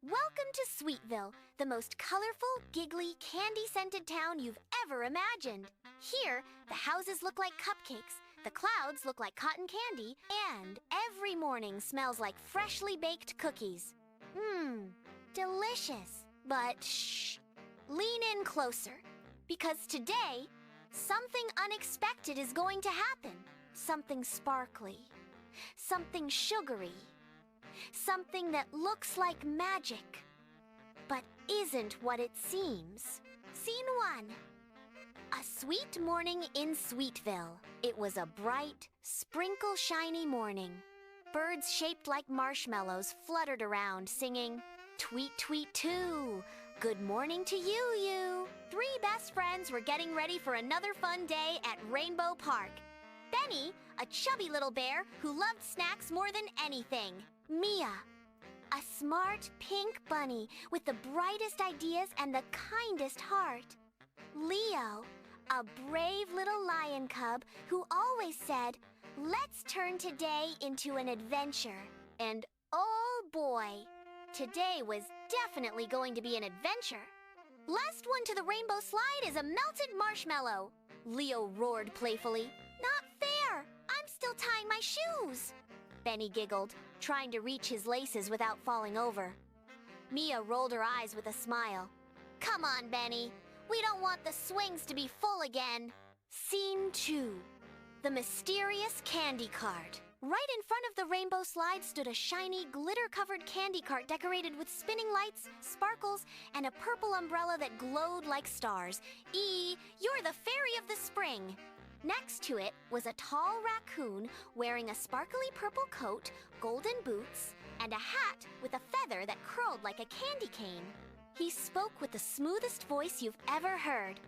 Welcome to Sweetville, the most colorful, giggly, candy-scented town you've ever imagined. Here, the houses look like cupcakes, the clouds look like cotton candy, and every morning smells like freshly baked cookies. Delicious. But shh, lean in closer, because today, something unexpected is going to happen. Something sparkly, something sugary, something that looks like magic, but isn't what it seems. Scene 1. A sweet morning in Sweetville. It was a bright, sprinkle-shiny morning. Birds shaped like marshmallows fluttered around, singing, "Tweet, tweet, too. Good morning to you. 3 best friends were getting ready for another fun day at Rainbow Park. Benny, a chubby little bear who loved snacks more than anything. Mia, a smart pink bunny with the brightest ideas and the kindest heart. Leo, a brave little lion cub who always said, "Let's turn today into an adventure." And oh boy, today was definitely going to be an adventure. Last one to the rainbow slide is a melted marshmallow. Leo roared playfully. Not fair! I'm still tying my shoes. Benny giggled, trying to reach his laces without falling over. Mia rolled her eyes with a smile. Come on, Benny. We don't want the swings to be full again. Scene 2. The mysterious candy cart. Right in front of the rainbow slide stood a shiny, glitter-covered candy cart decorated with spinning lights, sparkles, and a purple umbrella that glowed like stars. You're the fairy of the spring. Next to it was a tall raccoon wearing a sparkly purple coat, golden boots, and a hat with a feather that curled like a candy cane. He spoke with the smoothest voice you've ever heard.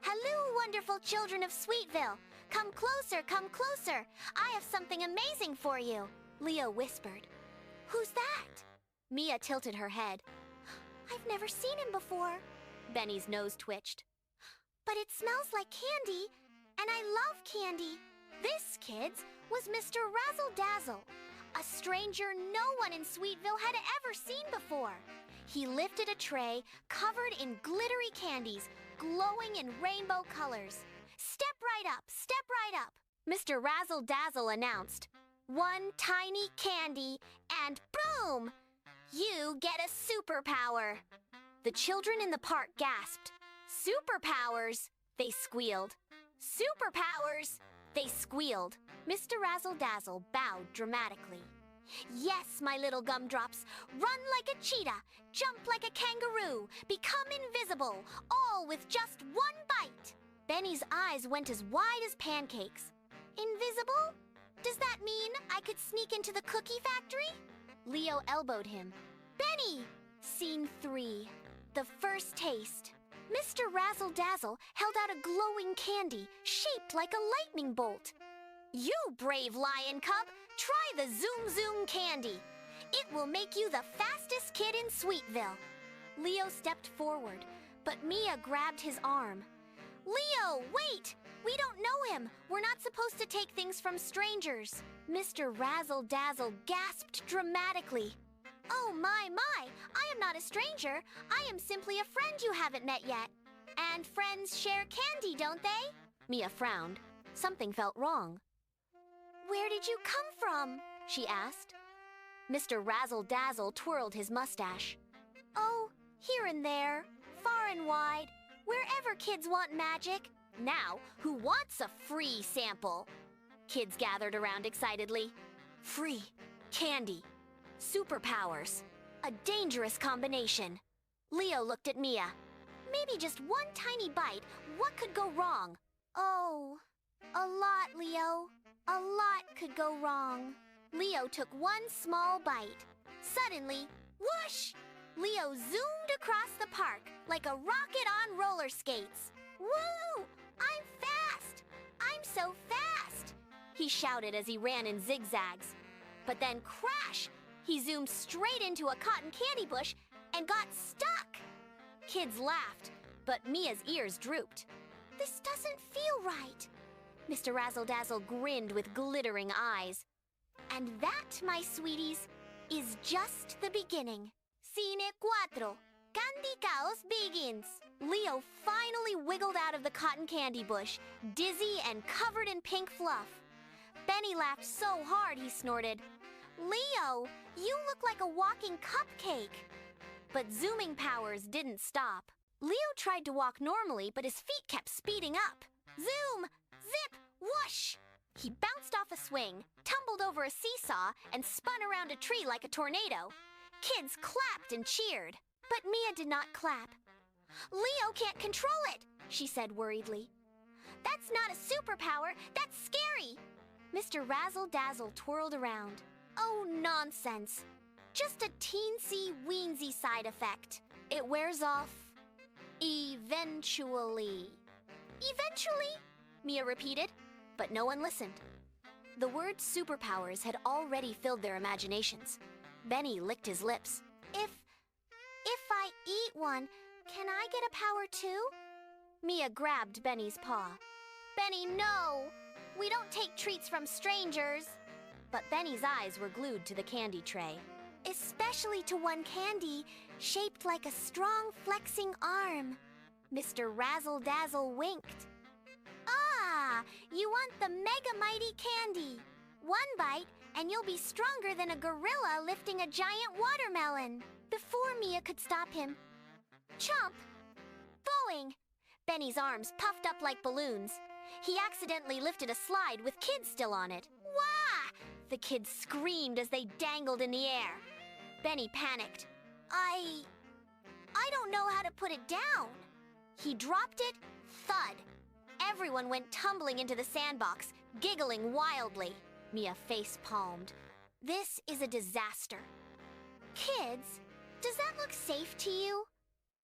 Hello, wonderful children of Sweetville. Come closer, come closer. I have something amazing for you, Leo whispered. Who's that? Mia tilted her head. I've never seen him before. Benny's nose twitched. But it smells like candy, and I love candy. This, kids, was Mr. Razzle Dazzle, a stranger no one in Sweetville had ever seen before. He lifted a tray covered in glittery candies, glowing in rainbow colors. Step right up, step right up, Mr. Razzle Dazzle announced. One tiny candy, and boom! You get a superpower. The children in the park gasped. Superpowers, they squealed. Superpowers, they squealed. Mr. Razzle Dazzle bowed dramatically. Yes, my little gumdrops, run like a cheetah, jump like a kangaroo, become invisible, all with just one bite. Benny's eyes went as wide as pancakes. Invisible? Does that mean I could sneak into the cookie factory? Leo elbowed him. Benny! Scene 3. The first taste. Mr. Razzle Dazzle held out a glowing candy shaped like a lightning bolt. You brave lion cub, try the Zoom Zoom candy. It will make you the fastest kid in Sweetville. Leo stepped forward, but Mia grabbed his arm. Leo, wait! We don't know him. We're not supposed to take things from strangers. Mr. Razzle Dazzle gasped dramatically. Oh my! I am not a stranger. I am simply a friend you haven't met yet. And friends share candy, don't they? Mia frowned. Something felt wrong. Where did you come from? She asked. Mr. Razzle Dazzle twirled his mustache. Oh, here and there, far and wide, wherever kids want magic. Now, who wants a free sample? Kids gathered around excitedly. Free, candy, superpowers, a dangerous combination. Leo looked at Mia. Maybe just one tiny bite, what could go wrong? Oh, a lot, Leo. A lot could go wrong. Leo took one small bite. Suddenly, whoosh! Leo zoomed across the park like a rocket on roller skates. Woo! I'm fast! I'm so fast! He shouted as he ran in zigzags. But then crash! He zoomed straight into a cotton candy bush and got stuck. Kids laughed, but Mia's ears drooped. This doesn't feel right. Mr. Razzle Dazzle grinned with glittering eyes. And that, my sweeties, is just the beginning. Scene 4. Candy Chaos begins. Leo finally wiggled out of the cotton candy bush, dizzy and covered in pink fluff. Benny laughed so hard he snorted, "Leo, you look like a walking cupcake." But zooming powers didn't stop. Leo tried to walk normally, but his feet kept speeding up. Zoom! Zip! Whoosh! He bounced off a swing, tumbled over a seesaw, and spun around a tree like a tornado. Kids clapped and cheered, but Mia did not clap. "Leo can't control it," she said worriedly. "That's not a superpower, that's scary." Mr. Razzle Dazzle twirled around. "Oh, nonsense. Just a teensy-weensy side effect. It wears off eventually." "Eventually?" Mia repeated, but no one listened. The word superpowers had already filled their imaginations. Benny licked his lips. If I eat one, can I get a power too?" Mia grabbed Benny's paw. "Benny, no! We don't take treats from strangers." But Benny's eyes were glued to the candy tray. "Especially to one candy shaped like a strong flexing arm." Mr. Razzle Dazzle winked. "Ah, you want the mega mighty candy. One bite and you'll be stronger than a gorilla lifting a giant watermelon." Before Mia could stop him, chomp! Boing! Benny's arms puffed up like balloons. He accidentally lifted a slide with kids still on it. "Wah!" The kids screamed as they dangled in the air. Benny panicked. I don't know how to put it down." He dropped it, thud. Everyone went tumbling into the sandbox, giggling wildly. Mia face-palmed. "This is a disaster." "Kids, does that look safe to you?"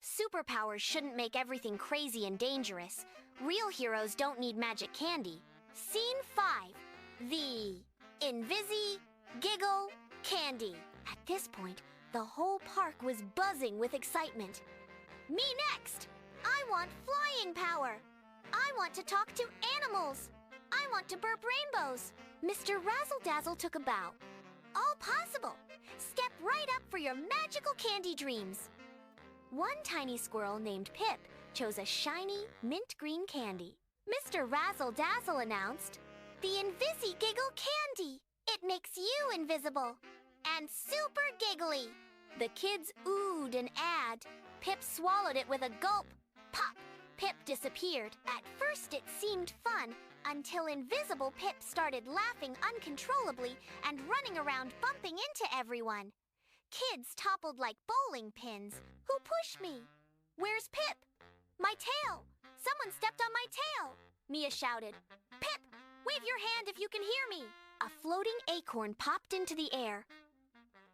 Superpowers shouldn't make everything crazy and dangerous. Real heroes don't need magic candy. Scene 5. The Giggle Candy. At this point, the whole park was buzzing with excitement. "Me next! I want flying power! I want to talk to animals! I want to burp rainbows!" Mr. Razzle Dazzle took a bow. "All possible! Step right up for your magical candy dreams." One tiny squirrel named Pip chose a shiny, mint green candy. Mr. Razzle Dazzle announced, "The Giggle Candy! It makes you invisible! And super giggly!" The kids oohed and ahed. Pip swallowed it with a gulp. Pop! Pip disappeared. At first it seemed fun, until Invisible Pip started laughing uncontrollably and running around bumping into everyone. Kids toppled like bowling pins. "Who pushed me? Where's Pip? My tail! Someone stepped on my tail!" Mia shouted. "Pip, wave your hand if you can hear me!" A floating acorn popped into the air.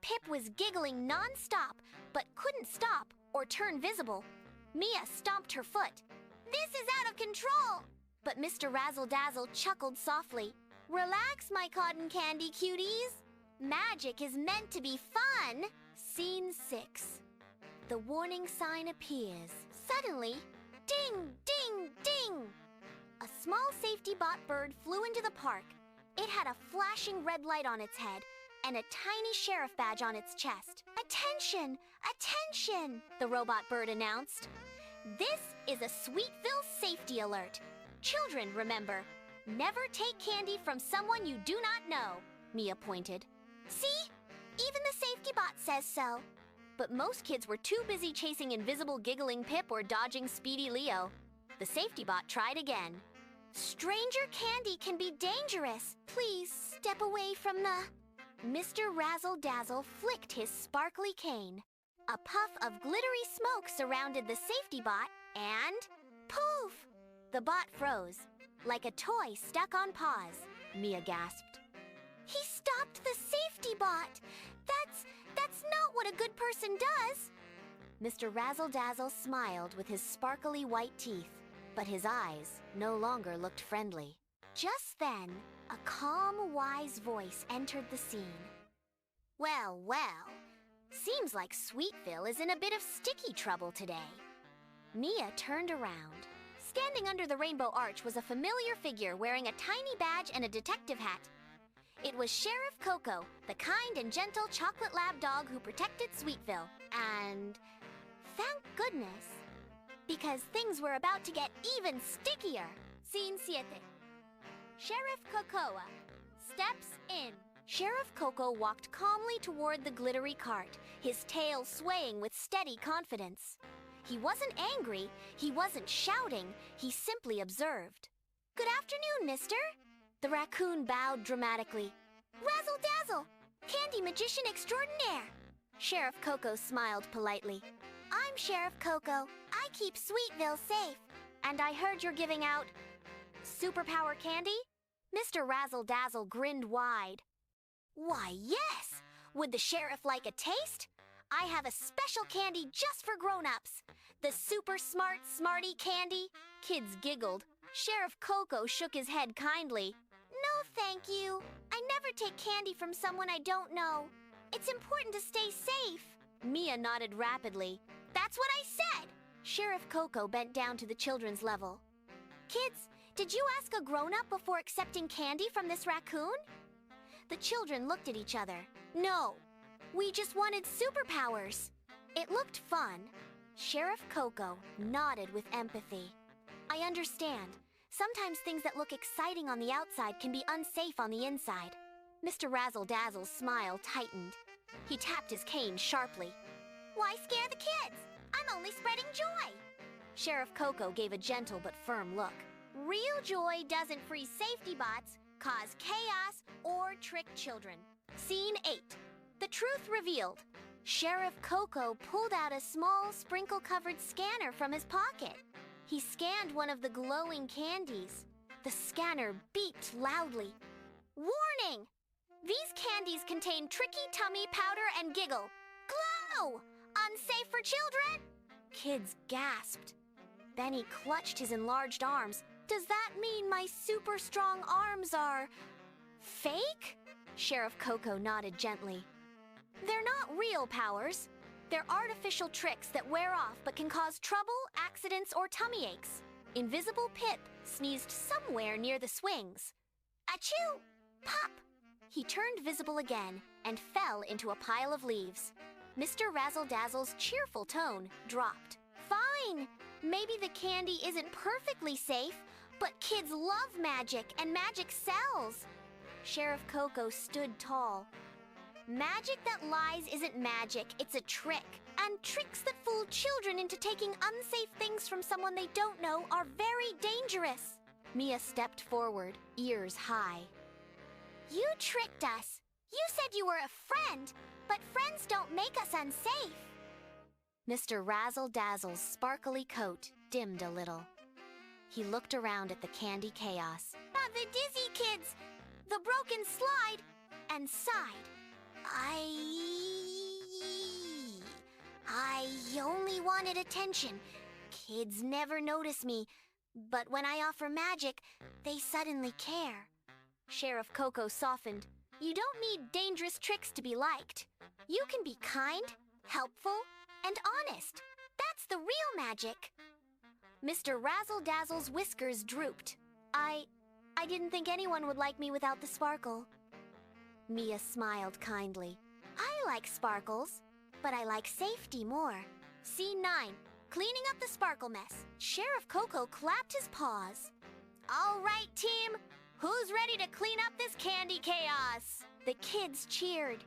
Pip was giggling non-stop, but couldn't stop or turn visible. Mia stomped her foot. "This is out of control!" But Mr. Razzle Dazzle chuckled softly. "Relax, my cotton candy cuties. Magic is meant to be fun." Scene 6. The warning sign appears. Suddenly, ding, ding, ding! A small safety-bot bird flew into the park. It had a flashing red light on its head and a tiny sheriff badge on its chest. "Attention! Attention!" the robot bird announced. "This is a Sweetville safety alert. Children, remember, never take candy from someone you do not know," Mia pointed. "See? Even the safety bot says so." But most kids were too busy chasing invisible giggling Pip or dodging speedy Leo. The safety bot tried again. "Stranger candy can be dangerous. Please step away from the..." Mr. Razzle Dazzle flicked his sparkly cane. A puff of glittery smoke surrounded the safety bot, and poof! The bot froze, like a toy stuck on pause. Mia gasped. "He stopped the safety bot! That's not what a good person does!" Mr. Razzle Dazzle smiled with his sparkly white teeth, but his eyes no longer looked friendly. Just then, a calm, wise voice entered the scene. Well, well, seems like Sweetville is in a bit of sticky trouble today." Mia turned around. Standing under the rainbow arch was a familiar figure wearing a tiny badge and a detective hat. It was Sheriff Coco, the kind and gentle chocolate lab dog who protected Sweetville. And thank goodness, because things were about to get even stickier. Scene 7. Sheriff Cocoa steps in. Sheriff Coco walked calmly toward the glittery cart, his tail swaying with steady confidence. He wasn't angry, he wasn't shouting, he simply observed. Good afternoon, mister. The raccoon bowed dramatically. Razzle Dazzle, candy magician extraordinaire. Sheriff Coco smiled politely. I'm Sheriff Coco. I keep Sweetville safe. And I heard you're giving out Superpower candy? Mr. Razzle Dazzle grinned wide. Why, yes! Would the sheriff like a taste? I have a special candy just for grown-ups. The Super Smart Smarty candy. Kids giggled. Sheriff Coco shook his head kindly. No, thank you. I never take candy from someone I don't know. It's important to stay safe. Mia nodded rapidly. That's what I said! Sheriff Coco bent down to the children's level. Kids, did you ask a grown-up before accepting candy from this raccoon? The children looked at each other. No, we just wanted superpowers. It looked fun. Sheriff Coco nodded with empathy. I understand. Sometimes things that look exciting on the outside can be unsafe on the inside. Mr. Razzle Dazzle's smile tightened. He tapped his cane sharply. Why scare the kids? I'm only spreading joy. Sheriff Coco gave a gentle but firm look. Real joy doesn't freeze safety bots, cause chaos, or trick children. Scene 8. The truth revealed. Sheriff Coco pulled out a small sprinkle-covered scanner from his pocket. He scanned one of the glowing candies. The scanner beeped loudly. Warning! These candies contain tricky tummy powder and giggle. Glow! Unsafe for children? Kids gasped. Benny clutched his enlarged arms. Does that mean my super strong arms are fake? Sheriff Coco nodded gently. They're not real powers. They're artificial tricks that wear off but can cause trouble, accidents, or tummy aches. Invisible Pip sneezed somewhere near the swings. Achoo! Pop! He turned visible again and fell into a pile of leaves. Mr. Razzle Dazzle's cheerful tone dropped. Fine! Maybe the candy isn't perfectly safe, but kids love magic and magic sells. Sheriff Coco stood tall. Magic that lies isn't magic, it's a trick. And tricks that fool children into taking unsafe things from someone they don't know are very dangerous. Mia stepped forward, ears high. You tricked us. You said you were a friend, but friends don't make us unsafe. Mr. Razzle Dazzle's sparkly coat dimmed a little. He looked around at the candy chaos. The dizzy kids, the broken slide, and sighed. I only wanted attention. Kids never notice me, but when I offer magic, they suddenly care. Sheriff Coco softened. You don't need dangerous tricks to be liked. You can be kind, helpful, and honest. That's the real magic. Mr. Razzle Dazzle's whiskers drooped. I didn't think anyone would like me without the sparkle. Mia smiled kindly. I like sparkles, but I like safety more. Scene 9. Cleaning up the sparkle mess. Sheriff Coco clapped his paws. All right, team. Who's ready to clean up this candy chaos? The kids cheered.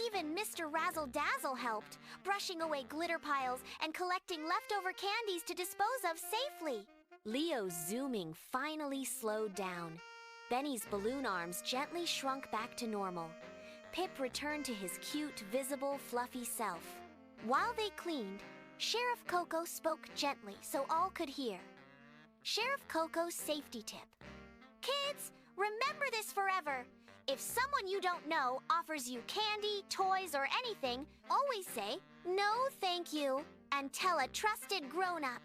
Even Mr. Razzle Dazzle helped, brushing away glitter piles and collecting leftover candies to dispose of safely. Leo's zooming finally slowed down. Benny's balloon arms gently shrunk back to normal. Pip returned to his cute, visible, fluffy self. While they cleaned, Sheriff Coco spoke gently so all could hear. Sheriff Coco's safety tip. Kids, remember this forever. If someone you don't know offers you candy, toys, or anything, always say, "No, thank you," and tell a trusted grown-up,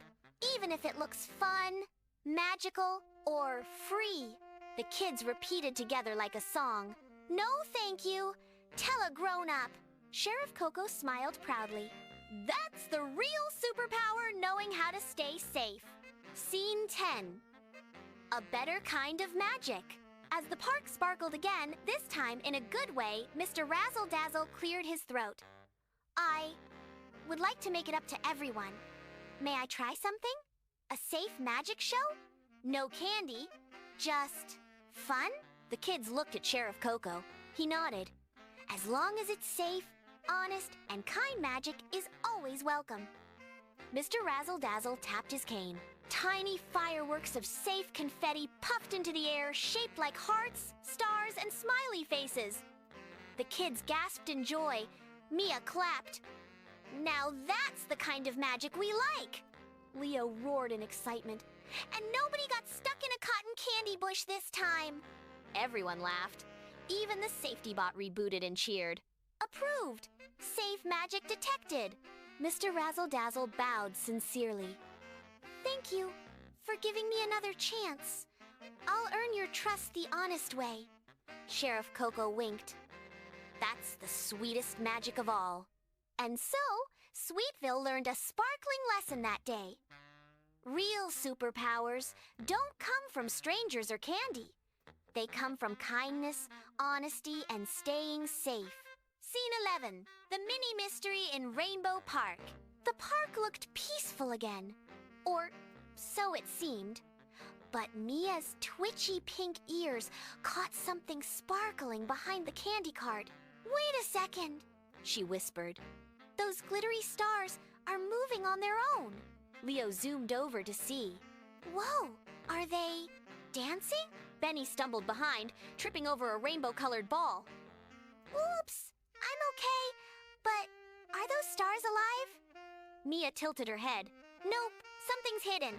even if it looks fun, magical, or free. The kids repeated together like a song. No, thank you. Tell a grown-up. Sheriff Coco smiled proudly. That's the real superpower, knowing how to stay safe. Scene 10. A better kind of magic. As the park sparkled again, this time in a good way, Mr. Razzle Dazzle cleared his throat. I would like to make it up to everyone. May I try something? A safe magic show? No candy, just fun? The kids looked at Sheriff Coco. He nodded. As long as it's safe, honest, and kind, magic is always welcome. Mr. Razzle Dazzle tapped his cane. Tiny fireworks of safe confetti puffed into the air, shaped like hearts, stars, and smiley faces. The kids gasped in joy. Mia clapped. Now that's the kind of magic we like! Leo roared in excitement. And nobody got stuck in a cotton candy bush this time! Everyone laughed. Even the safety bot rebooted and cheered. Approved! Safe magic detected! Mr. Razzle Dazzle bowed sincerely. Thank you for giving me another chance. I'll earn your trust the honest way. Sheriff Coco winked. That's the sweetest magic of all. And so, Sweetville learned a sparkling lesson that day. Real superpowers don't come from strangers or candy. They come from kindness, honesty, and staying safe. Scene 11, the mini mystery in Rainbow Park. The park looked peaceful again. Or so it seemed. But Mia's twitchy pink ears caught something sparkling behind the candy cart. Wait a second, she whispered. Those glittery stars are moving on their own. Leo zoomed over to see. Whoa, are they dancing? Benny stumbled behind, tripping over a rainbow-colored ball. Oops, I'm okay, but are those stars alive? Mia tilted her head. Nope, something's hidden.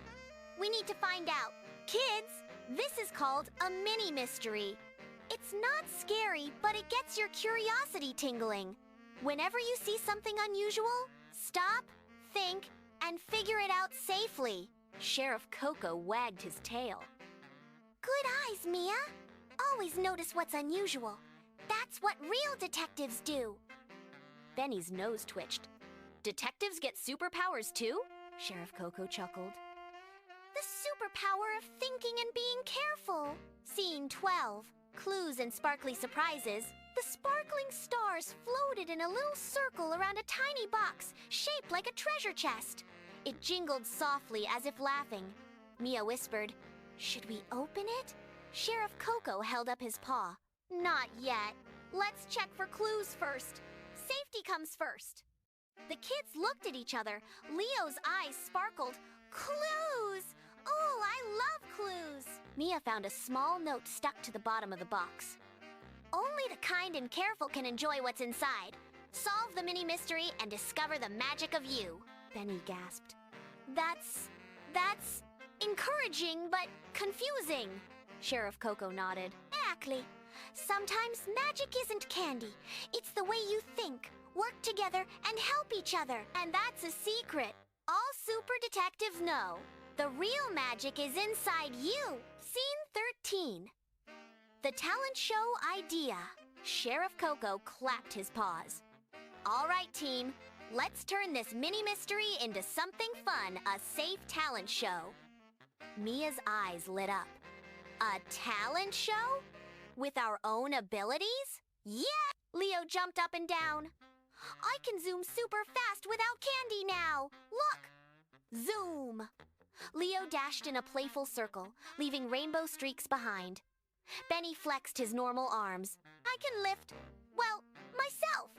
We need to find out. Kids, this is called a mini mystery. It's not scary, but it gets your curiosity tingling. Whenever you see something unusual, stop, think, and figure it out safely. Sheriff Coco wagged his tail. Good eyes, Mia. Always notice what's unusual. That's what real detectives do. Benny's nose twitched. Detectives get superpowers too? Sheriff Coco chuckled. The superpower of thinking and being careful. Scene 12. Clues and sparkly surprises. The sparkling stars floated in a little circle around a tiny box shaped like a treasure chest. It jingled softly as if laughing. Mia whispered, Should we open it? Sheriff Coco held up his paw. Not yet. Let's check for clues first. Safety comes first. The kids looked at each other. Leo's eyes sparkled. Clues! Oh, I love clues! Mia found a small note stuck to the bottom of the box. Only the kind and careful can enjoy what's inside. Solve the mini mystery and discover the magic of you. Benny gasped. That's encouraging, but confusing. Sheriff Coco nodded. Exactly. Sometimes magic isn't candy. It's the way you think, work together, and help each other. And that's a secret. All super detectives know. The real magic is inside you. Scene 13. The talent show idea. Sheriff Coco clapped his paws. All right, team. Let's turn this mini mystery into something fun, a safe talent show. Mia's eyes lit up. A talent show? With our own abilities? Yeah! Leo jumped up and down. I can zoom super fast without candy now. Look! Zoom! Leo dashed in a playful circle, leaving rainbow streaks behind. Benny flexed his normal arms. I can lift, well, myself.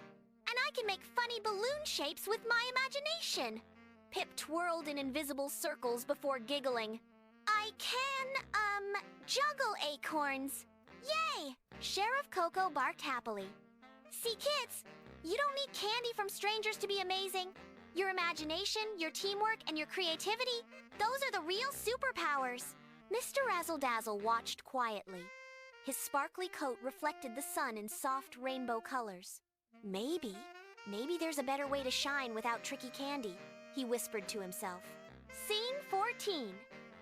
And I can make funny balloon shapes with my imagination. Pip twirled in invisible circles before giggling. I can, juggle acorns. Yay! Sheriff Coco barked happily. See, kids, you don't need candy from strangers to be amazing. Your imagination, your teamwork, and your creativity, those are the real superpowers. Mr. Razzle Dazzle watched quietly. His sparkly coat reflected the sun in soft rainbow colors. Maybe there's a better way to shine without tricky candy, he whispered to himself. Scene 14.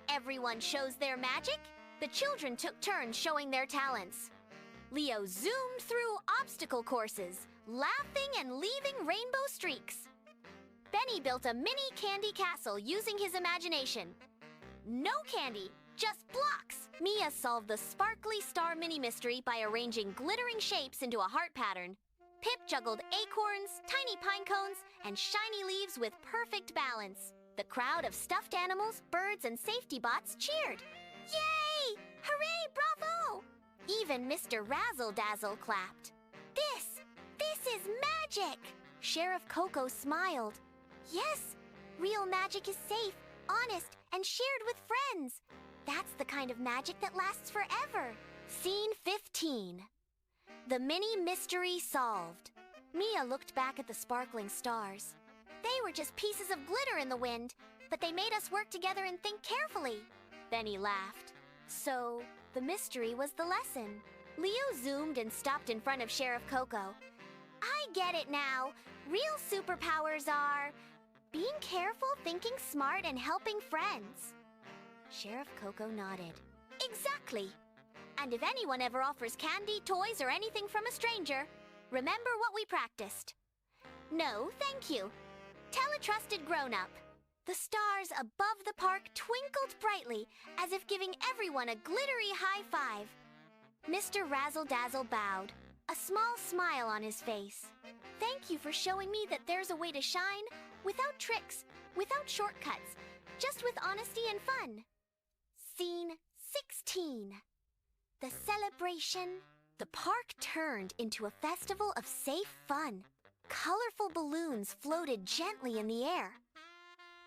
Everyone shows their magic. The children took turns showing their talents. Leo zoomed through obstacle courses, laughing and leaving rainbow streaks. Benny built a mini candy castle using his imagination. No candy, just blocks. Mia solved the sparkly star mini-mystery by arranging glittering shapes into a heart pattern. Pip juggled acorns, tiny pine cones, and shiny leaves with perfect balance. The crowd of stuffed animals, birds, and safety bots cheered. Yay! Hooray, bravo! Even Mr. Razzle Dazzle clapped. This is magic! Sheriff Coco smiled. Yes, real magic is safe, honest, and shared with friends. That's the kind of magic that lasts forever. Scene 15. The mini-mystery solved. Mia looked back at the sparkling stars. They were just pieces of glitter in the wind, but they made us work together and think carefully. Benny laughed. So, the mystery was the lesson. Leo zoomed and stopped in front of Sheriff Coco. I get it now. Real superpowers are being careful, thinking smart, and helping friends. Sheriff Coco nodded. Exactly. And if anyone ever offers candy, toys, or anything from a stranger, remember what we practiced. No, thank you. Tell a trusted grown-up. The stars above the park twinkled brightly, as if giving everyone a glittery high five. Mr. Razzle Dazzle bowed, a small smile on his face. Thank you for showing me that there's a way to shine without tricks, without shortcuts, just with honesty and fun. Scene 16. The celebration. The park turned into a festival of safe fun. Colorful balloons floated gently in the air.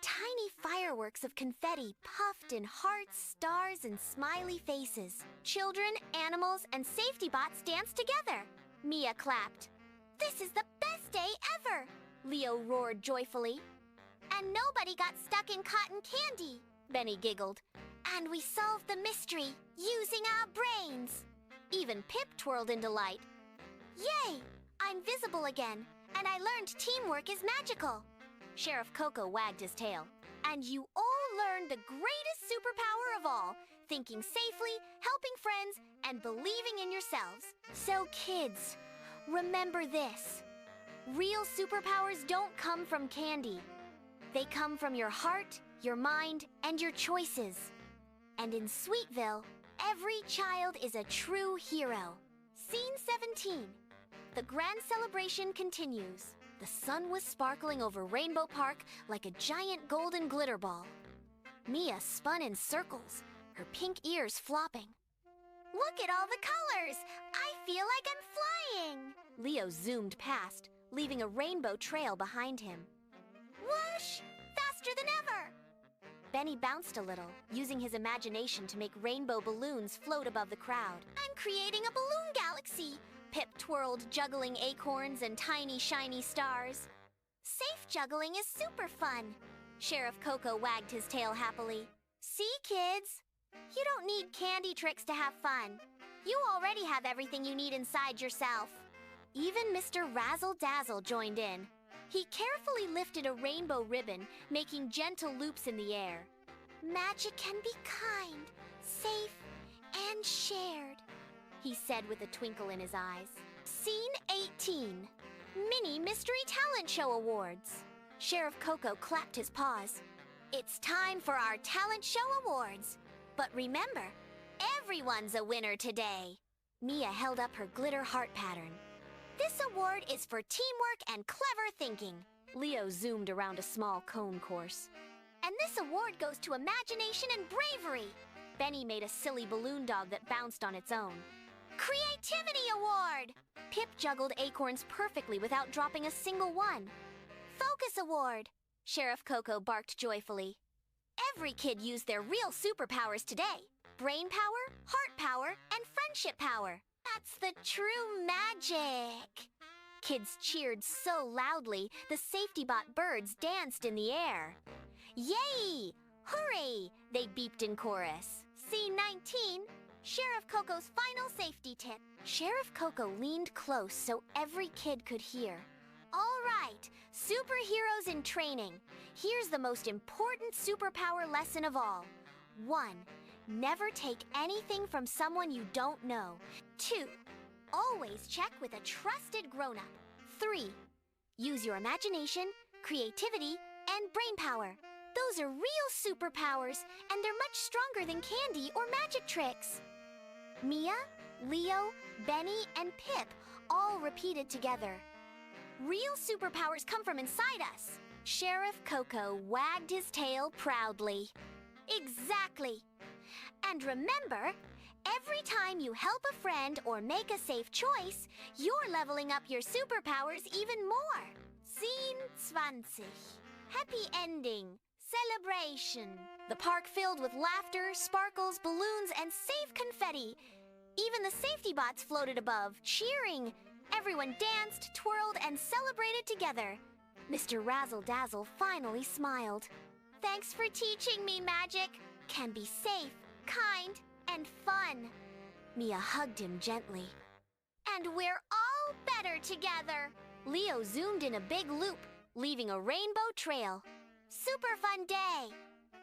Tiny fireworks of confetti puffed in hearts, stars, and smiley faces. Children, animals, and safety bots danced together. Mia clapped. This is the best day ever! Leo roared joyfully. And nobody got stuck in cotton candy, Benny giggled. And we solved the mystery using our brains. Even Pip twirled in delight. Yay! I'm visible again, and I learned teamwork is magical. Sheriff Coco wagged his tail. And you all learned the greatest superpower of all, thinking safely, helping friends, and believing in yourselves. So kids, remember this. Real superpowers don't come from candy. They come from your heart, your mind, and your choices. And in Sweetville, every child is a true hero. Scene 17. The grand celebration continues. The sun was sparkling over Rainbow Park like a giant golden glitter ball. Mia spun in circles, her pink ears flopping. Look at all the colors! I feel like I'm flying! Leo zoomed past, leaving a rainbow trail behind him. Whoosh! Faster than ever! Benny bounced a little, using his imagination to make rainbow balloons float above the crowd. I'm creating a balloon galaxy! Pip twirled, juggling acorns and tiny, shiny stars. Safe juggling is super fun. Sheriff Coco wagged his tail happily. See, kids? You don't need candy tricks to have fun. You already have everything you need inside yourself. Even Mr. Razzle Dazzle joined in. He carefully lifted a rainbow ribbon, making gentle loops in the air. Magic can be kind, safe, and shared, he said with a twinkle in his eyes. Scene 18. Mini Mystery Talent Show Awards. Sheriff Coco clapped his paws. It's time for our Talent Show Awards. But remember, everyone's a winner today. Mia held up her glitter heart pattern. This award is for teamwork and clever thinking. Leo zoomed around a small cone course. And this award goes to imagination and bravery. Benny made a silly balloon dog that bounced on its own. Creativity Award! Pip juggled acorns perfectly without dropping a single one. Focus Award! Sheriff Coco barked joyfully. Every kid used their real superpowers today. Brain power, heart power, and friendship power. That's the true magic. Kids cheered so loudly, the safety bot birds danced in the air. Yay! Hooray! They beeped in chorus. Scene 19. Sheriff Coco's final safety tip. Sheriff Coco leaned close so every kid could hear. All right, superheroes in training. Here's the most important superpower lesson of all. 1. Never take anything from someone you don't know. 2. Always check with a trusted grown-up. 3. Use your imagination, creativity, and brain power. Those are real superpowers, and they're much stronger than candy or magic tricks. Mia, Leo, Benny, and Pip all repeated together. Real superpowers come from inside us. Sheriff Coco wagged his tail proudly. Exactly. And remember, every time you help a friend or make a safe choice, you're leveling up your superpowers even more. Scene 20. Happy ending. Celebration. The park filled with laughter, sparkles, balloons, and safe confetti. Even the safety bots floated above, cheering. Everyone danced, twirled, and celebrated together. Mr. Razzle Dazzle finally smiled. Thanks for teaching me magic. Can be safe, kind, and fun. Mia hugged him gently. And we're all better together. Leo zoomed in a big loop, leaving a rainbow trail. Super fun day.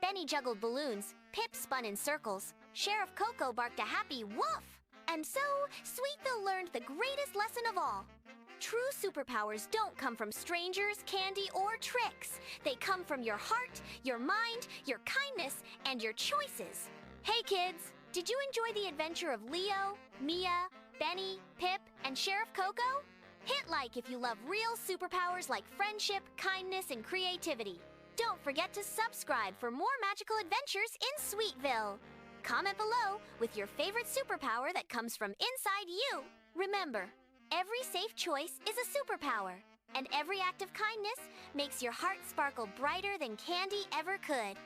Benny juggled balloons, Pip spun in circles, Sheriff Coco barked a happy woof. And so, Sweetville learned the greatest lesson of all. True superpowers don't come from strangers, candy, or tricks. They come from your heart, your mind, your kindness, and your choices. Hey kids, did you enjoy the adventure of Leo, Mia, Benny, Pip, and Sheriff Coco? Hit like if you love real superpowers like friendship, kindness, and creativity. Don't forget to subscribe for more magical adventures in Sweetville. Comment below with your favorite superpower that comes from inside you. Remember, every safe choice is a superpower, and every act of kindness makes your heart sparkle brighter than candy ever could.